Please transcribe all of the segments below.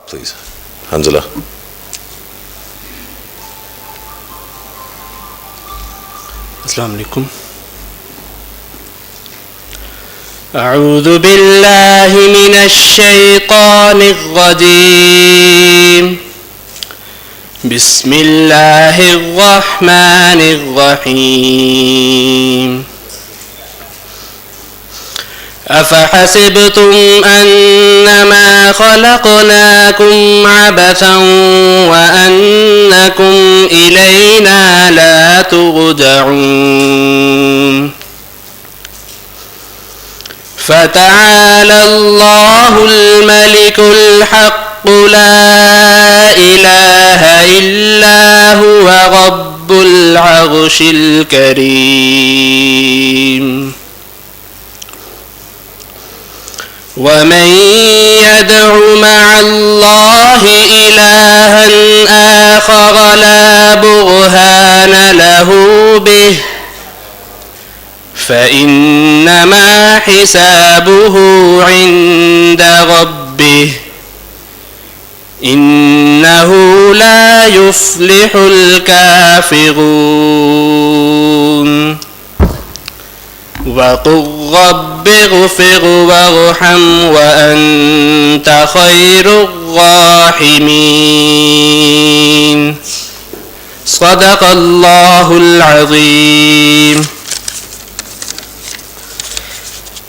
Please, Hanzala. Assalamu alaikum. أعوذ بالله من الشيطان الرجيم. بسم الله الرحمن الرحيم. أفحسبتم أنما خلقناكم عبثا وأنكم إلينا لا ترجعون فتعالى الله الملك الحق لا إله إلا هو رب العرش الكريم. ومن يدع مع الله إلها آخر لا برهان له به فإنما حسابه عند ربه إنه لا يفلح الكافرون. وقل رب اغفر وارحم وأنت خير الراحمين. صدق الله العظيम.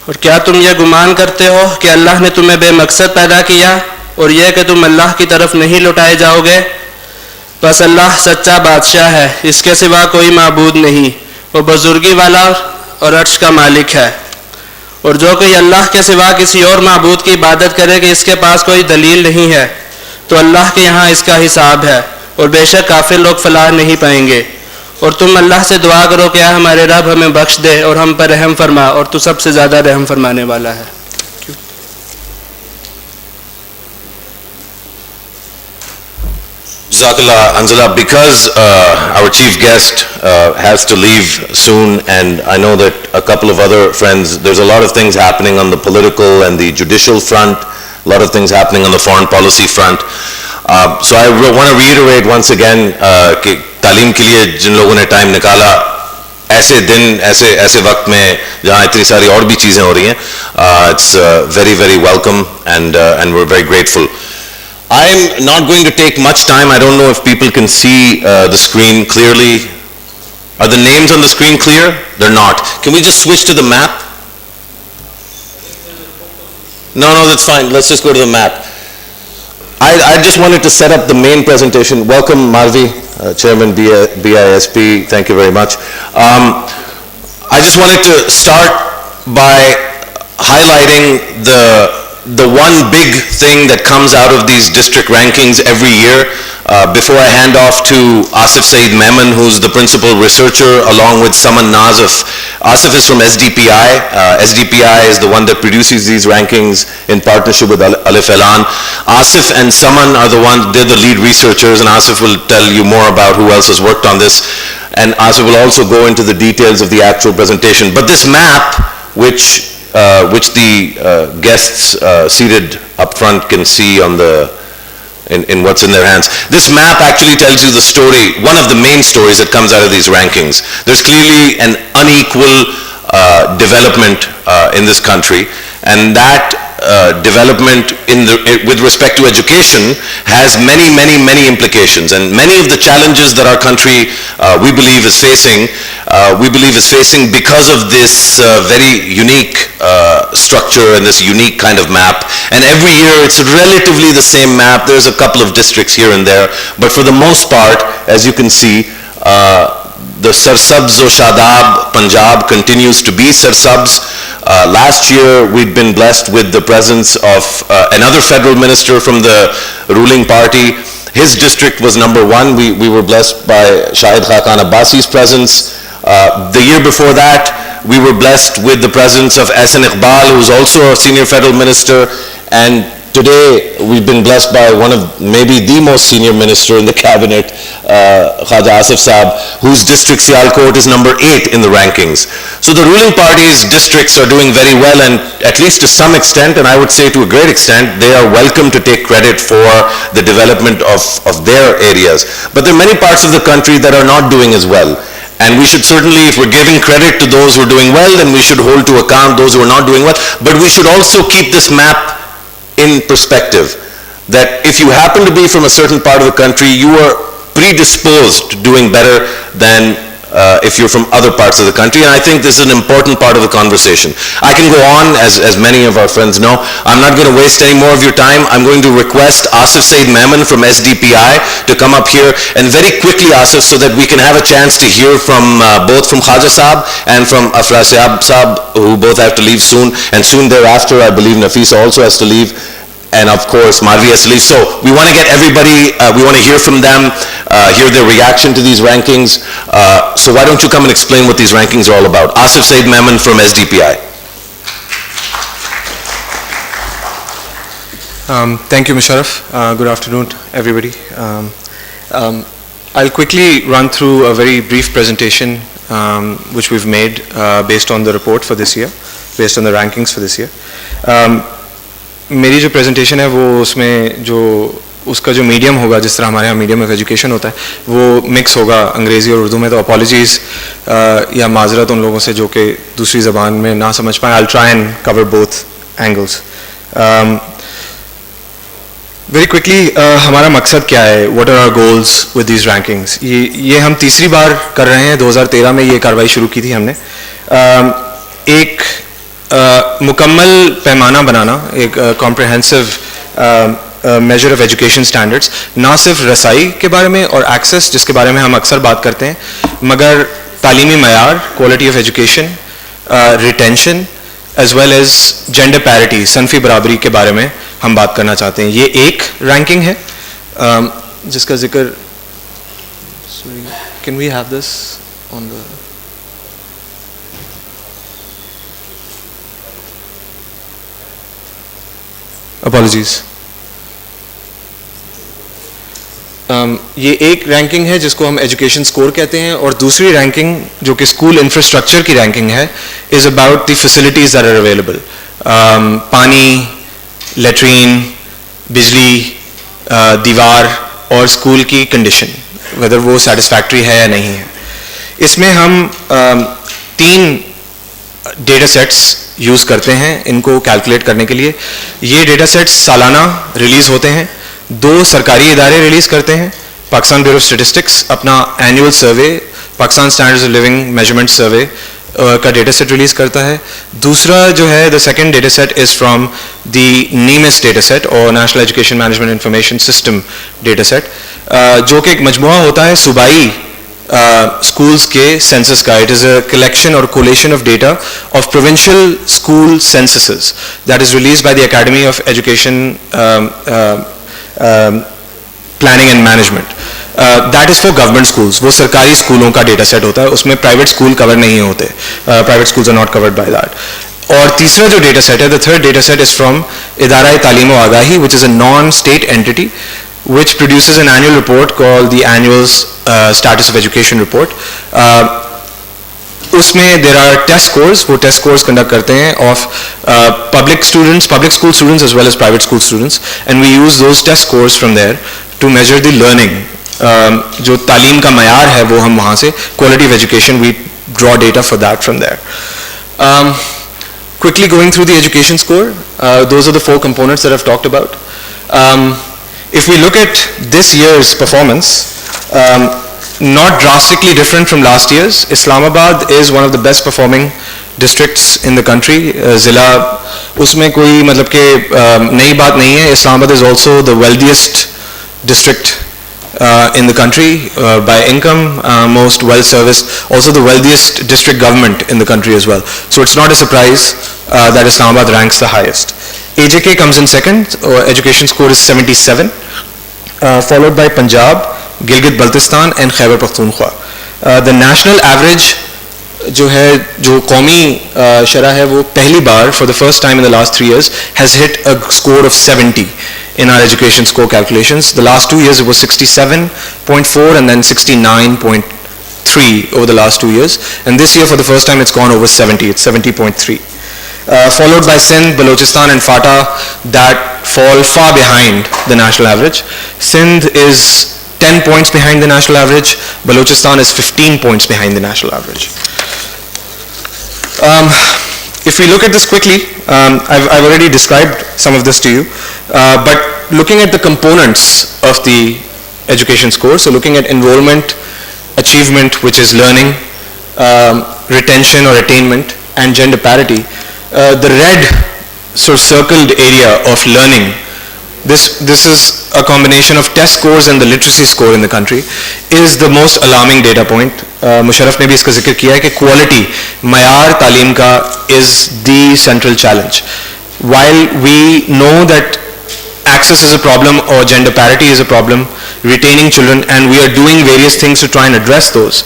और क्या तुम ये गुमान करते हो कि अल्लाह ने तुम्हें बेमकसद पैदा किया और यह कि तुम अल्लाह की तरफ नहीं लौटाए जाओगे? बस अल्लाह सच्चा बादशाह है, इसके सिवा कोई माबूद नहीं। वो बुजुर्गी वाला और अर्श का मालिक है। और जो कोई अल्लाह के सिवा किसी और माबूद की इबादत करे कि इसके पास कोई दलील नहीं है तो अल्लाह के यहाँ इसका हिसाब है और बेशक काफिर लोग फलाह नहीं पाएंगे। और तुम अल्लाह से दुआ करो कि हमारे रब हमें बख्श दे और हम पर रहम फरमा, और तू सबसे ज़्यादा रहम फरमाने वाला है। Jazakallah, Hanzala, because our chief guest has to leave soon, and I know that a couple of other friends, there's a lot of things happening on the political and the judicial front, a lot of things happening on the foreign policy front. So I want to reiterate once again कि तालीम के लिए जिन लोगों ने time निकाला ऐसे दिन ऐसे वक्त में जहाँ इतनी सारी और भी चीज़ें हो रही हैं, it's very very welcome and we're very grateful. I'm not going to take much time. I don't know if people can see the screen clearly. Are the names on the screen clear? They're not. Can we just switch to the map? No, that's fine. Let's just go to the map. I just wanted to set up the main presentation. Welcome, Marvi, Chairman BISP. Thank you very much. I just wanted to start by highlighting the one big thing that comes out of these district rankings every year. Before I hand off to Asif Saeed Memon, who's the principal researcher, along with Saman Nazif. Asif is from SDPI. SDPI is the one that produces these rankings in partnership with Alif Elan. Asif and Saman are the ones, they're the lead researchers, and Asif will tell you more about who else has worked on this. And Asif will also go into the details of the actual presentation. But this map, which the guests seated up front can see on in what's in their hands. This map actually tells you the story, one of the main stories that comes out of these rankings. There's clearly an unequal development in this country, and that development with respect to education has many implications, and many of the challenges that our country we believe is facing because of this very unique structure and this unique kind of map. And every year it's relatively the same map. There's a couple of districts here and there, but for the most part, as you can see, the Sarsabz o Shadab Punjab continues to be Sarsabz. Last year we'd been blessed with the presence of another federal minister from the ruling party. His district was number 1. We were blessed by Shahid Khaqan Abbasi's presence. The year before that, we were blessed with the presence of Ahsan Iqbal, who's also a senior federal minister. And today we've been blessed by one of maybe the most senior minister in the cabinet, Khaja Asif Saab, whose district Sialkot is number 8 in the rankings. So the ruling party's districts are doing very well, and at least to some extent, and I would say to a great extent, they are welcome to take credit for the development of their areas. But there are many parts of the country that are not doing as well. And we should certainly, if we're giving credit to those who are doing well, then we should hold to account those who are not doing well. But we should also keep this map in perspective, that if you happen to be from a certain part of the country, you are predisposed to doing better than if you're from other parts of the country, and I think this is an important part of the conversation. I can go on, as many of our friends know. I'm not going to waste any more of your time. I'm going to request Asif Said Memon from SDPI to come up here, and very quickly, Asif, so that we can have a chance to hear from both from Khaja Saab and from Afra Saab, who both have to leave soon, and soon thereafter, I believe Nafisa also has to leave, and of course Marvi has to leave. So we want to get everybody, we want to hear from them, hear their reaction to these rankings. So why don't you come and explain what these rankings are all about? Asif Said Memon from SDPI. Thank you, Musharraf. Good afternoon, everybody. I'll quickly run through a very brief presentation which we've made based on the report for this year, based on the rankings for this year. मेरी जो presentation है वो उसमें जो उसका जो medium होगा, जिस तरह हमारे यहाँ मीडियम ऑफ एजुकेशन होता है, वो मिक्स होगा अंग्रेज़ी और उर्दू में, तो अपॉलॉजीज़ या माजरत उन लोगों से जो कि दूसरी ज़बान में ना समझ पाएँ. I will try and cover both angles. Very quickly हमारा मकसद क्या है, what are our goals with these rankings. ये हम तीसरी बार कर रहे हैं. 2013 में ये कार्रवाई शुरू की थी हमने. एक मुकम्मल पैमाना बनाना, एक comprehensive measure of education standards, ना सिर्फ रसाई के बारे में और एक्सेस जिसके बारे में हम अक्सर बात करते हैं, मगर तालीमी मयार, quality of education, retention as well as gender parity, सनफी बराबरी के बारे में हम बात करना चाहते हैं. ये एक रैंकिंग है जिसका जिक्र, can we have this on the, apologies. ये एक रैंकिंग है जिसको हम एजुकेशन स्कोर कहते हैं, और दूसरी रैंकिंग जो कि स्कूल इंफ्रास्ट्रक्चर की रैंकिंग है, is about the facilities that are available. पानी, लेट्रीन, बिजली, दीवार और स्कूल की कंडीशन, वेदर वो सेटिस्फैक्ट्री है या नहीं है. इसमें हम 3 डेटा सेट्स यूज़ करते हैं इनको कैलकुलेट करने के लिए. ये डेटा सेट्स सालाना रिलीज़ होते हैं. 2 सरकारी इदारे रिलीज़ करते हैं. पाकिस्तान ब्यूरो ऑफ स्टैटिस्टिक्स अपना annual survey, Pakistan standards of living measurement survey का डेटा सेट रिलीज़ करता है. दूसरा जो है, the second data set is from the NEMIS data set और national education management information system data set, जो कि एक मजमुआ होता है सूबाई schools के census का. It is a collection or collation of data of provincial school censuses that is released by the Academy of Education Planning and Management. That is for government schools. वो सरकारी स्कूलों का डेटा सेट होता है, उसमें private school cover नहीं होते. Private schools are not covered by that. और तीसरा जो डेटा सेट है, the third data set is from इदारा तालीम व आगाही, which is a non-state entity which produces an annual report called the Annual Status of Education Report. उसमें there are test scores, वो test scores conduct करते हैं of public students, public school students as well as private school students, and we use those test scores from there to measure the learning. जो तालीम का मयार है वो हम वहाँ से, quality of education, we draw data for that from there. Quickly going through the education score, those are the 4 components that I've talked about. If we look at this year's performance, not drastically different from last year's. Islamabad is one of the best performing districts in the country. Zila, उसमें कोई मतलब कि नई बात नहीं है. Islamabad is also the wealthiest district in the country by income, most well serviced, also the wealthiest district government in the country as well. So it's not a surprise that Islamabad ranks the highest. AJK comes in second, education score is 77, followed by Punjab, Gilgit Baltistan and Khyber Pakhtunkhwa. The national average जो है जो कौमी शरह है वो पहली बार for the first time in the last 3 years has hit a score of 70 in our education score calculations. The last 2 years it was 67.4 and then 69.3 over the last 2 years, and this year for the first time it's gone over 70, it's 70.3. Followed by Sindh, Balochistan and FATA that fall far behind the national average. Sindh is 10 points behind the national average, Balochistan is 15 points behind the national average. If we look at this quickly, I've already described some of this to you, but looking at the components of the education score, so looking at enrollment, achievement, which is learning, retention or attainment, and gender parity, the red sort of circled area of learning, this is a combination of test scores and the literacy score in the country, is the most alarming data point. Musharraf ने भी इसका जिक्र किया है कि quality, मयार तालीम का is the central challenge. While we know that access is a problem or gender parity is a problem, retaining children, and we are doing various things to try and address those,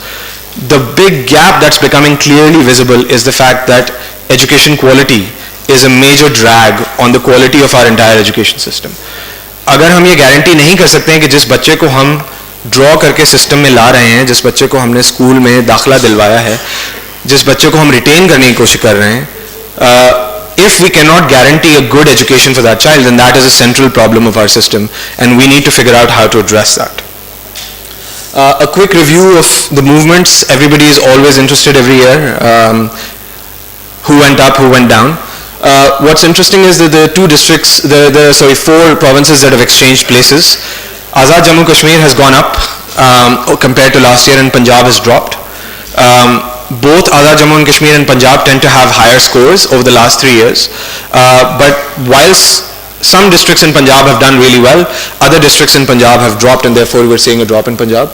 the big gap that's becoming clearly visible is the fact that education quality is a major drag on the quality of our entire education system. अगर हम ये guarantee नहीं कर सकते हैं कि जिस बच्चे को हम ड्रॉ करके सिस्टम में ला रहे हैं, जिस बच्चे को हमने स्कूल में दाखिला दिलवाया है, जिस बच्चे को हम रिटेन करने की कोशिश कर रहे हैं, if we cannot guarantee a good education for that child, then that is a central problem of our system, and we need to figure out how to address that. A quick review of the movements. Everybody is always interested every year. Who went up, who went down. What's interesting is that the two districts, four provinces that have exchanged places. Azad Jammu Kashmir has gone up compared to last year, and Punjab has dropped. Both Azad Jammu and Kashmir and Punjab tend to have higher scores over the last 3 years. But whilst some districts in Punjab have done really well, other districts in Punjab have dropped, and therefore we're seeing a drop in Punjab.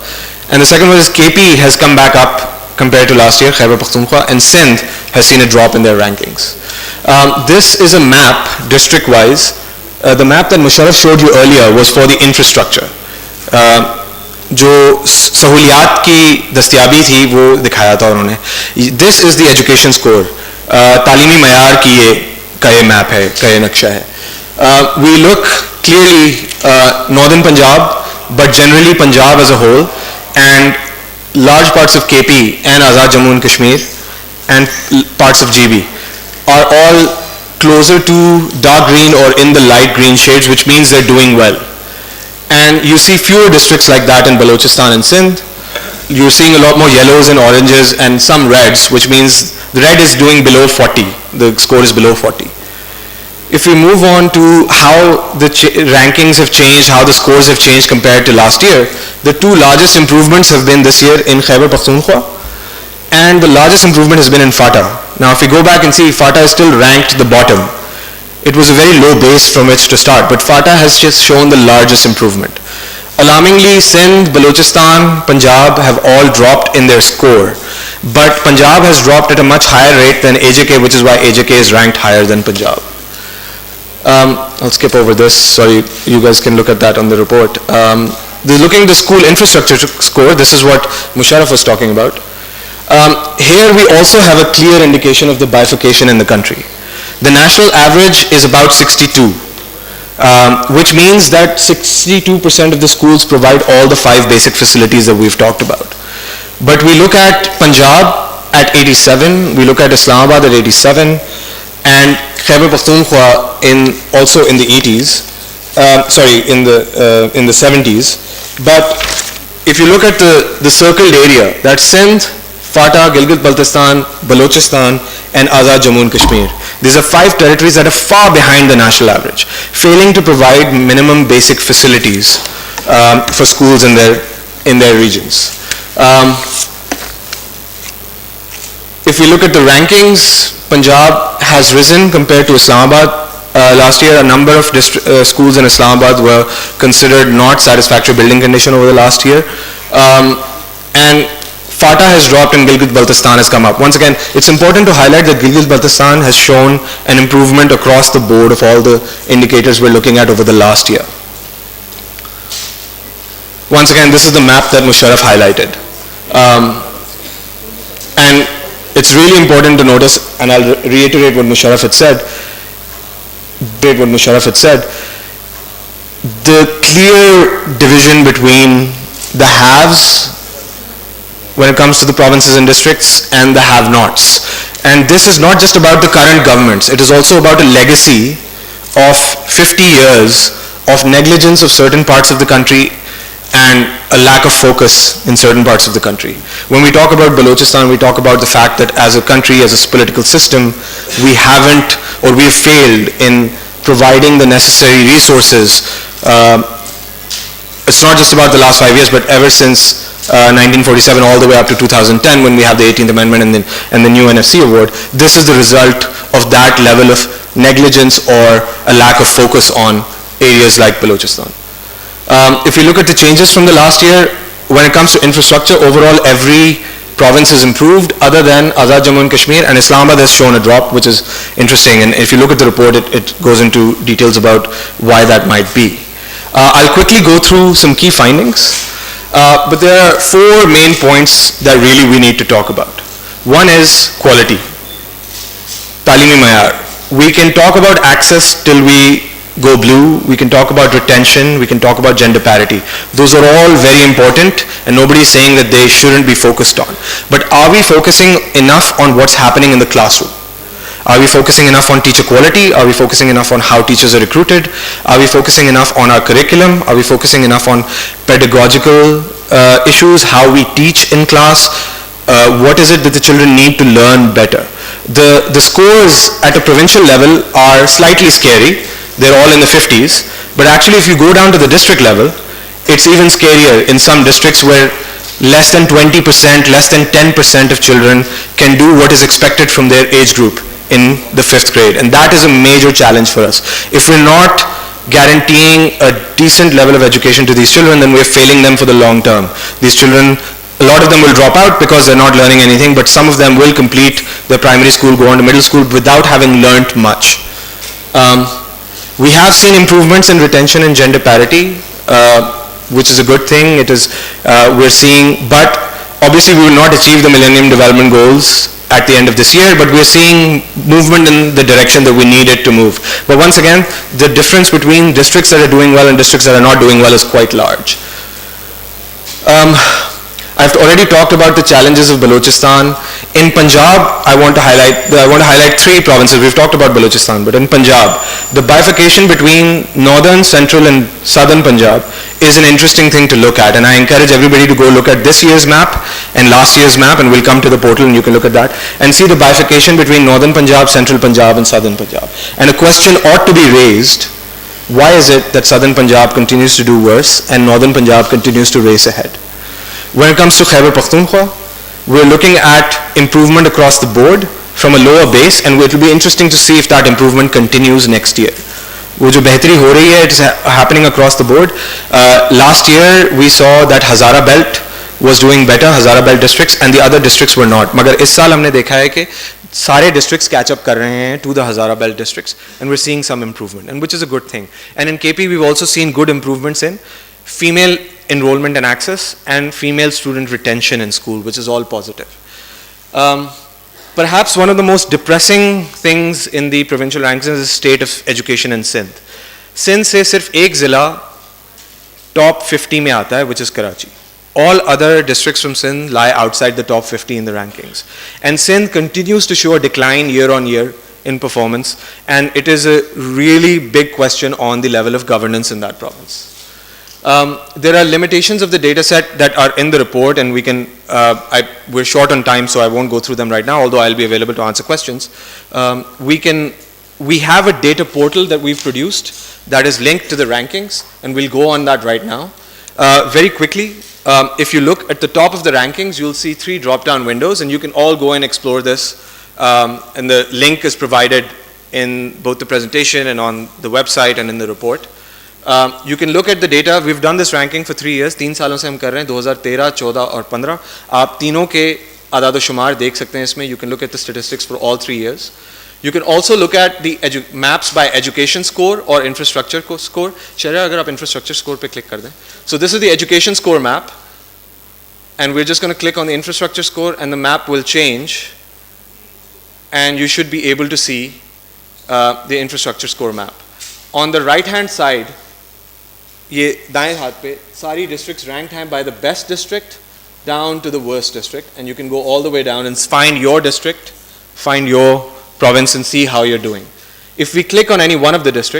And the second one is KP has come back up compared to last year, Khyber Pakhtunkhwa, and Sindh has seen a drop in their rankings. This is a map, district-wise. The map that Musharraf showed you earlier was for the infrastructure. जो सहूलियात की दस्तियाबी थी वो दिखाया था उन्होंने. This is the education score. तालीमी मयार की ये मैप है, का ये नक्शा है. We look clearly northern Punjab, but generally Punjab as a whole, and large parts of KP and Azad Jammu and Kashmir and parts of GB are all closer to dark green or in the light green shades, which means they're doing well. And you see fewer districts like that in Balochistan and Sindh. You're seeing a lot more yellows and oranges and some reds, which means the red is doing below 40. The score is below 40. If we move on to how the rankings have changed, how the scores have changed compared to last year, the two largest improvements have been this year in Khyber Pakhtunkhwa, and the largest improvement has been in FATA. Now if we go back and see, FATA is still ranked the bottom. It was a very low base from which to start, but FATA has just shown the largest improvement. Alarmingly, Sindh, Balochistan, Punjab have all dropped in their score, but Punjab has dropped at a much higher rate than AJK, which is why AJK is ranked higher than Punjab. I'll skip over this, sorry, you guys can look at that on the report. Looking at the school infrastructure score, this is what Musharraf was talking about. Here we also have a clear indication of the bifurcation in the country. The national average is about 62, which means that 62% of the schools provide all the 5 basic facilities that we've talked about. But we look at Punjab at 87, we look at Islamabad at 87, and Khyber Pakhtunkhwa also in the 80s, in the 70s. But if you look at the circled area, that's Sindh, FATA, Gilgit-Baltistan, Balochistan, and Azad Jammu and Kashmir. These are 5 territories that are far behind the national average, failing to provide minimum basic facilities for schools in their regions. If we look at the rankings, Punjab has risen compared to Islamabad. Last year, a number of schools in Islamabad were considered not satisfactory building condition over the last year. And FATA has dropped and Gilgit-Baltistan has come up. Once again, it's important to highlight that Gilgit-Baltistan has shown an improvement across the board of all the indicators we're looking at over the last year. Once again, this is the map that Musharraf highlighted. And it's really important to notice, and I'll reiterate what Musharraf had said, the clear division between the haves when it comes to the provinces and districts and the have-nots. And this is not just about the current governments, it is also about a legacy of 50 years of negligence of certain parts of the country and a lack of focus in certain parts of the country. When we talk about Balochistan, we talk about the fact that as a country, as a political system, we haven't, or we've failed in providing the necessary resources. It's not just about the last 5 years, but ever since 1947 all the way up to 2010 when we have the 18th Amendment and the new NFC award. This is the result of that level of negligence or a lack of focus on areas like Balochistan. If you look at the changes from the last year, when it comes to infrastructure, overall every province has improved other than Azad Jammu and Kashmir, and Islamabad has shown a drop, which is interesting. And if you look at the report, it goes into details about why that might be. I'll quickly go through some key findings. But there are 4 main points that really we need to talk about. One is quality. Talimi Mayar. We can talk about access till we go blue. We can talk about retention. We can talk about gender parity. Those are all very important, and nobody is saying that they shouldn't be focused on. But are we focusing enough on what's happening in the classroom? Are we focusing enough on teacher quality? Are we focusing enough on how teachers are recruited? Are we focusing enough on our curriculum? Are we focusing enough on pedagogical issues, how we teach in class? What is it that the children need to learn better? The scores at a provincial level are slightly scary. They're all in the 50s. But actually, if you go down to the district level, it's even scarier in some districts where less than 20%, less than 10% of children can do what is expected from their age group in the 5th grade, and that is a major challenge for us. If we're not guaranteeing a decent level of education to these children, then we're failing them for the long term. These children, a lot of them will drop out because they're not learning anything, but some of them will complete their primary school, go on to middle school without having learnt much. We have seen improvements in retention and gender parity, which is a good thing. It is, we're seeing, but obviously we will not achieve the Millennium Development Goals at the end of this year, but we're seeing movement in the direction that we need it to move. But once again, the difference between districts that are doing well and districts that are not doing well is quite large. I've already talked about the challenges of Balochistan. In Punjab, I want to highlight 3 provinces. We've talked about Balochistan, but in Punjab, the bifurcation between northern, central, and southern Punjab is an interesting thing to look at, and I encourage everybody to go look at this year's map and last year's map, and we'll come to the portal and you can look at that and see the bifurcation between northern Punjab, central Punjab, and southern Punjab. And a question ought to be raised: why is it that southern Punjab continues to do worse and northern Punjab continues to race ahead? When it comes to Khyber Pakhtunkhwa, we're looking at improvement across the board from a lower base, and it will be interesting to see if that improvement continues next year. वो जो बेहतरी हो रही है, it's happening across the board. Last year we saw that Hazara Belt was doing better, Hazara Belt districts, and the other districts were not. मगर इस साल हमने देखा है कि सारे districts catch up कर रहे हैं to the Hazara Belt districts, and we're seeing some improvement, and which is a good thing. And in KP we've also seen good improvements in female enrollment and access and female student retention in school, which is all positive. Perhaps one of the most depressing things in the provincial rankings is the state of education in Sindh. Sindh से सिर्फ एक ज़िला top 50 में आता है, which is Karachi. All other districts from Sindh lie outside the top 50 in the rankings. And Sindh continues to show a decline year on year in performance, and it is a really big question on the level of governance in that province. There are limitations of the data set that are in the report, and we can, we're short on time, so I won't go through them right now, although I'll be available to answer questions. We have a data portal that we've produced that is linked to the rankings, and we'll go on that right now. Very quickly, if you look at the top of the rankings, you'll see 3 drop-down windows, and you can all go and explore this, and the link is provided in both the presentation and on the website and in the report. You can look at the data. We've done this ranking for 3 years. 3 सालों से हम कर रहे हैं, 2013, 14 और 15. आप तीनों के आदाद शुमार देख सकते हैं इसमें. You can look at the statistics for all 3 years. You can also look at the maps by education score or infrastructure score. Sharia, अगर आप infrastructure score पे click कर दें. So this is the education score map, and we're just going to click on the infrastructure score, and the map will change and you should be able to see the infrastructure score map. On the right hand side, ये दाएं हाथ पे सारी districts ranked हैं by the best district down to the worst district, and you can go all the way down and find your district, find your province and see how you're doing. If we click on any one of the districts,